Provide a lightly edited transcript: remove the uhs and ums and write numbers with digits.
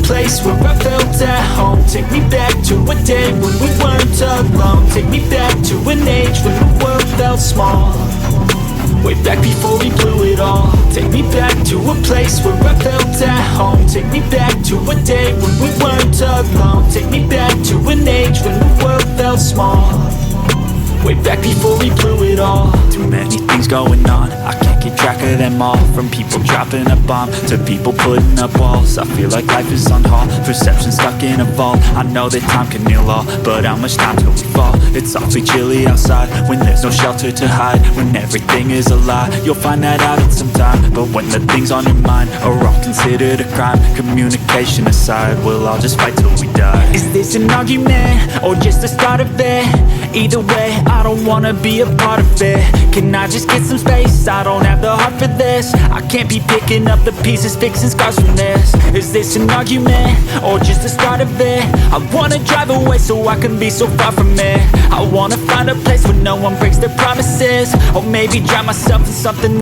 place where I felt at home. Take me back to a day when we weren't alone. Take me back to an age when the world felt small. Way back before we blew it all. Take me back to a place where I felt at home. Take me back to a day when we weren't alone. Take me back to an age when the world felt small. Way back before we blew it all. Too many things going on, I can't keep track of them all. From people dropping a bomb to people putting up walls. I feel like life is on hold, perception stuck in a vault. I know that time can heal all, but how much time till we fall? It's awfully chilly outside when there's no shelter to hide. When everything is a lie, you'll find that out in some time. But when the things on your mind are all considered a crime, communication aside, we'll all just fight till we die. Is this an argument or just the start of it? Either way, I don't wanna be a part of it. Can I just get some space? I don't have the heart for this. I can't be picking up the pieces, fixing scars from this. Is this an argument or just the start of it? I wanna drive away so I can be so far from it. I wanna find a place where no one breaks their promises, or maybe drown myself in something